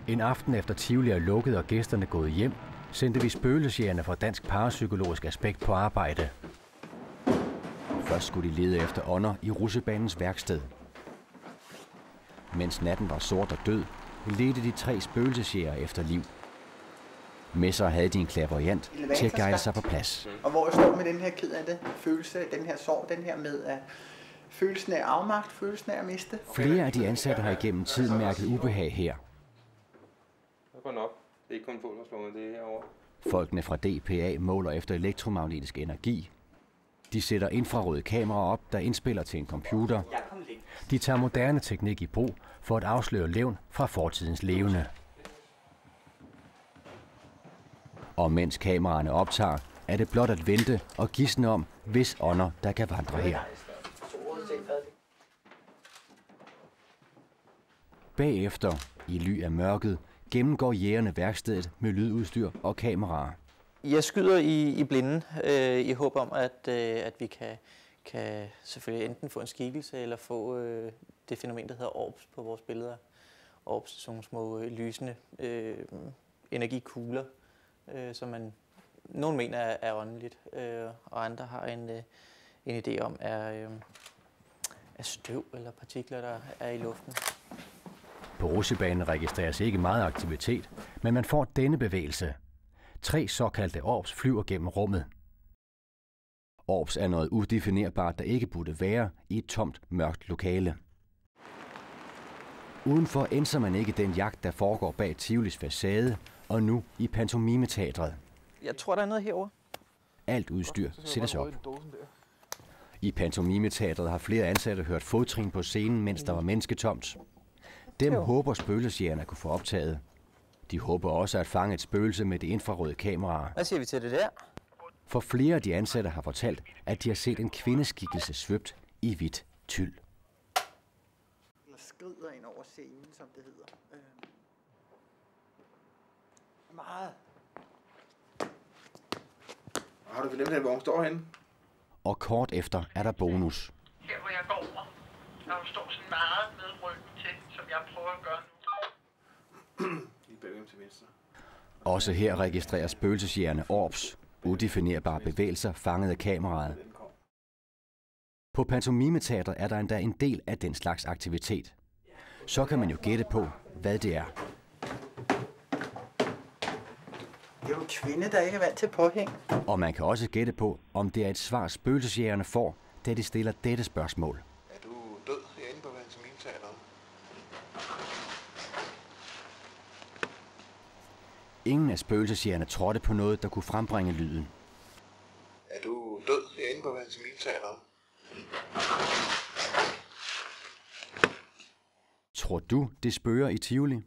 En aften efter Tivoli er lukket og gæsterne gået hjem, sendte vi spøgelsesjægerne fra Dansk Parapsykologisk Aspekt på arbejde. Først skulle de lede efter ånder i Russebanens værksted. Mens natten var sort og død, ledte de 3 spøgelsesjægere efter liv. Med sig havde de en clairvoyant til at guide sig på plads. Og hvor jeg står med den her ked af det, følelse, den her sorg, den her med at følelsen af afmagt, følelsen af at miste. Flere af de ansatte har igennem tiden mærket ubehag her. Det går nok. Det er ikke kun pulverslunget, det er herovre. Folkene fra DPA måler efter elektromagnetisk energi. De sætter infrarøde kameraer op, der indspiller til en computer. De tager moderne teknik i brug for at afsløre levn fra fortidens levende. Og mens kameraerne optager, er det blot at vente og gisne om, hvis ånder der kan vandre her. Bagefter, i ly af mørket, gennemgår jægerne værkstedet med lydudstyr og kameraer. Jeg skyder i blinden i håb om, at vi kan selvfølgelig enten få en skikkelse eller få det fænomen, der hedder orbs på vores billeder. Orbs, sådan små lysende energikugler, som nogen mener er åndeligt, og andre har en idé om er støv eller partikler, der er i luften. På Russebanen registreres ikke meget aktivitet, men man får denne bevægelse. 3 såkaldte orbs flyver gennem rummet. Orbs er noget udefinerbart, der ikke burde være i et tomt, mørkt lokale. Udenfor ændrer man ikke den jagt, der foregår bag Tivolis facade og nu i pantomimeteatret. Jeg tror, der er noget herovre. Alt udstyr sættes op. I pantomimeteatret har flere ansatte hørt fodtrin på scenen, mens der var mennesketomt. Dem håber spøgelsesjægerne at kunne få optaget. De håber også at fange et spøgelse med de infrarøde kameraer. Hvad siger vi til det der? For flere af de ansatte har fortalt, at de har set en kvindeskikkelse svøbt i hvidt tyld. Eller skrider ind over scenen, som det hedder. Meget. Har du fornemt, hvor hun står henne? Og kort efter er der bonus. Her hvor jeg går over, når hun står sådan meget med ryggen til, som jeg prøver at gøre nu. Lige bagved til venstre. Også her registrerer spøgelsesjægerne orbs, udefinerbare bevægelser fanget af kameraet. På pantomimeteatret er der endda en del af den slags aktivitet. Så kan man jo gætte på, hvad det er. Det er jo en kvinde, der ikke er vant til påhæng. Og man kan også gætte på, om det er et svar spøgelsesjægerne får, da de stiller dette spørgsmål. Er du død herinde på pantomimeteatret? Ingen af spøgelsesjægerne trådte på noget, der kunne frembringe lyden. Er du død herinde på pantomimeteatret? Tror du, det spøger i Tivoli?